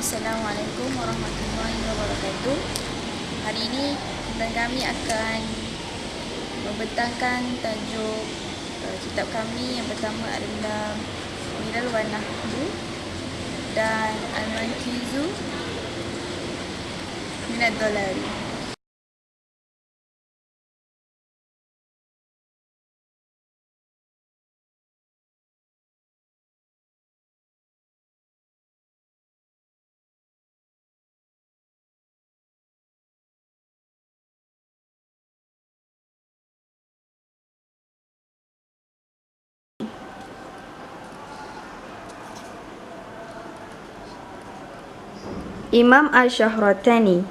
Assalamualaikum warahmatullahi wabarakatuh. Hari ini kami akan membentangkan tajuk kitab kami. Yang pertama adalah Milal wa Nahwu dan Al-Mankizu Minad Dolari. Imam Al-Shahratani.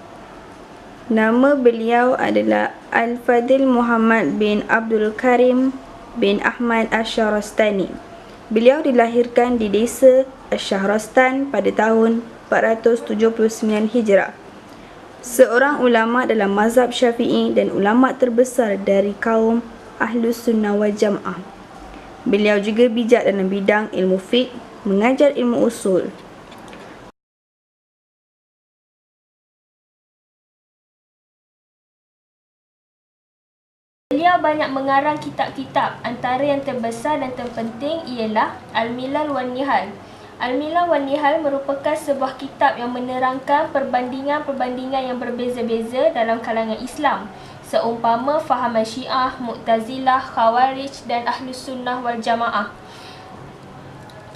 Nama beliau adalah Al-Fadil Muhammad bin Abdul Karim bin Ahmad Al-Shahrastani. Beliau dilahirkan di desa Al-Shahrastan pada tahun 479 Hijrah. Seorang ulama dalam mazhab Syafi'i dan ulama terbesar dari kaum Ahlus Sunnah wal Jamaah. Beliau juga bijak dalam bidang ilmu fiqh, mengajar ilmu usul. Beliau banyak mengarang kitab-kitab. Antara yang terbesar dan terpenting ialah Al-Milal wan Nihal. Al-Milal wan Nihal merupakan sebuah kitab yang menerangkan perbandingan-perbandingan yang berbeza-beza dalam kalangan Islam, seumpama fahaman Syiah, Mu'tazilah, Khawarij dan Ahlus Sunnah wal Jamaah.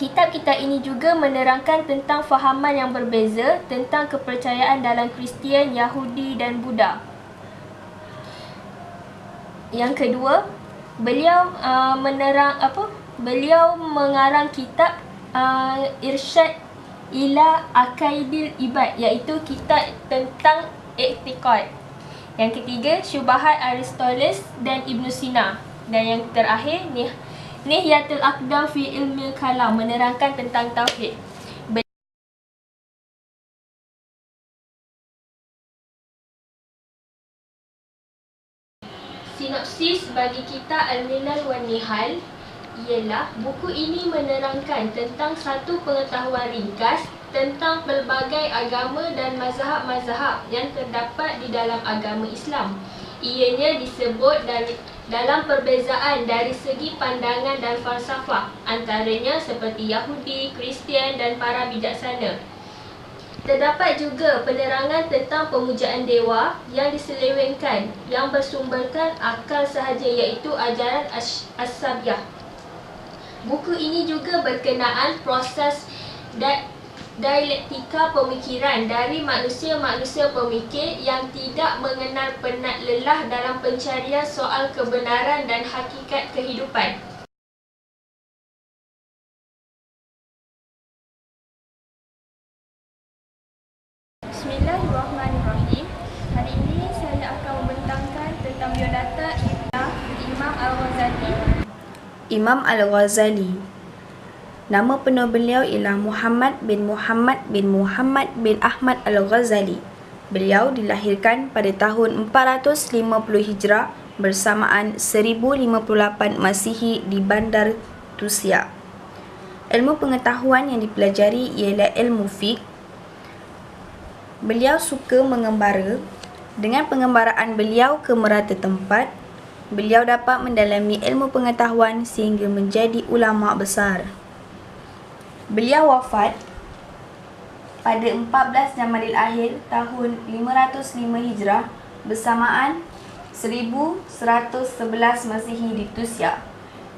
Kitab-kitab ini juga menerangkan tentang fahaman yang berbeza tentang kepercayaan dalam Kristian, Yahudi dan Buddha. Yang kedua, beliau mengarang kitab Irsyad ila Aqaidil Ibad, iaitu kitab tentang i'tiqad. Yang ketiga, Syubahat Aristoteles dan Ibn Sina. Dan yang terakhir, Nihyatul Aqdam fi Ilmil Kalam, menerangkan tentang tauhid. Sinopsis bagi kitab Al-Milal wan Nihal ialah buku ini menerangkan tentang satu pengetahuan ringkas tentang pelbagai agama dan mazhab-mazhab yang terdapat di dalam agama Islam. Ianya disebut dalam perbezaan dari segi pandangan dan falsafah, antaranya seperti Yahudi, Kristian dan para bijaksana. Terdapat juga penerangan tentang pemujaan dewa yang diselewengkan, yang bersumberkan akal sahaja, iaitu ajaran As-Sabiyah. Buku ini juga berkenaan proses dialektika pemikiran dari manusia-manusia pemikir yang tidak mengenal penat lelah dalam pencarian soal kebenaran dan hakikat kehidupan. Bismillahirrahmanirrahim. Hari ini saya akan membentangkan tentang biodata Imam Al-Ghazali. Imam Al-Ghazali. Nama penuh beliau ialah Muhammad bin Muhammad bin Muhammad bin Ahmad Al-Ghazali. Beliau dilahirkan pada tahun 450 Hijrah bersamaan 1058 Masihi di Bandar Tusia. Ilmu pengetahuan yang dipelajari ialah ilmu fiqh. Beliau suka mengembara. Dengan pengembaraan beliau ke merata tempat, beliau dapat mendalami ilmu pengetahuan sehingga menjadi ulama besar. Beliau wafat pada 14 Jamadil Akhir tahun 505 Hijrah bersamaan 1111 Masihi di Tusia.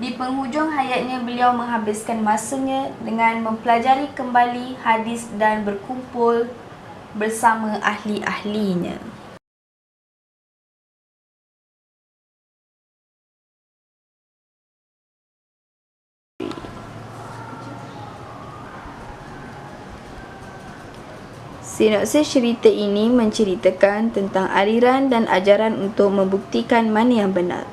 Di penghujung hayatnya, beliau menghabiskan masanya dengan mempelajari kembali hadis dan berkumpul bersama ahli-ahlinya. Sinopsis cerita ini menceritakan tentang aliran dan ajaran untuk membuktikan mana yang benar.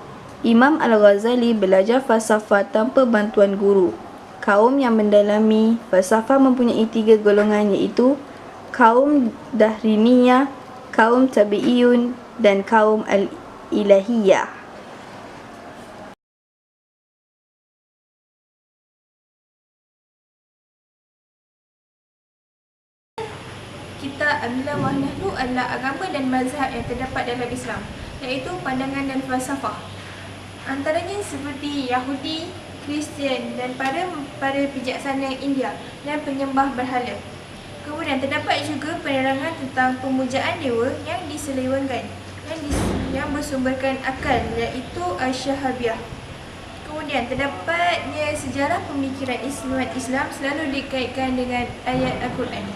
Imam Al-Ghazali belajar falsafah tanpa bantuan guru. Kaum yang mendalami falsafah mempunyai 3 golongan, iaitu kaum Dahriniyah, kaum Tabi'iyun dan kaum Al-Ilahiyah. kita Al-Milal wa Nahdu adalah agama dan mazhab yang terdapat dalam Islam, iaitu pandangan dan falsafah. Antaranya seperti Yahudi, Kristian dan para bijaksana India dan penyembah berhala. Kemudian terdapat juga penerangan tentang pemujaan dewa yang diselewengkan yang bersumberkan akal, iaitu Asy-Syahabiyah. Kemudian terdapatnya sejarah pemikiran Islam selalu dikaitkan dengan ayat Al-Quran.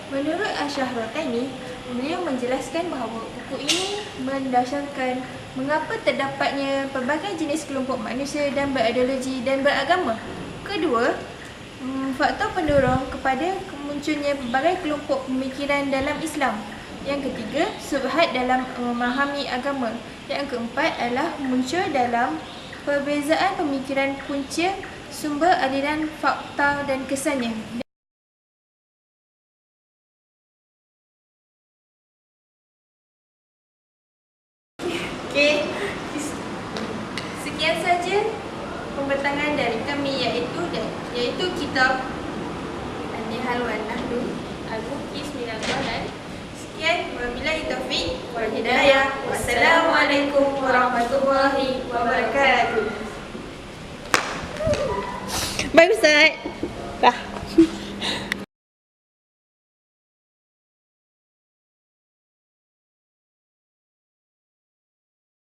Menurut Asy-Syahrastani, beliau menjelaskan bahawa buku ini mendasarkan mengapa terdapatnya pelbagai jenis kelompok manusia dan berideologi dan beragama. Kedua, faktor pendorong kepada kemunculnya pelbagai kelompok pemikiran dalam Islam. Yang ketiga, subhat dalam memahami agama. Yang keempat adalah muncul dalam perbezaan pemikiran punca, sumber aliran, fakta dan kesannya. Okey, sekian saja pembentangan dari kami iaitu kitab Al-Milal wa Nahdu Al-Muqis minal Dalal. Sekian, wabillahi taufiq wal hidayah. Wassalamualaikum warahmatullahi wabarakatuh. Baik Ustaz. Dah.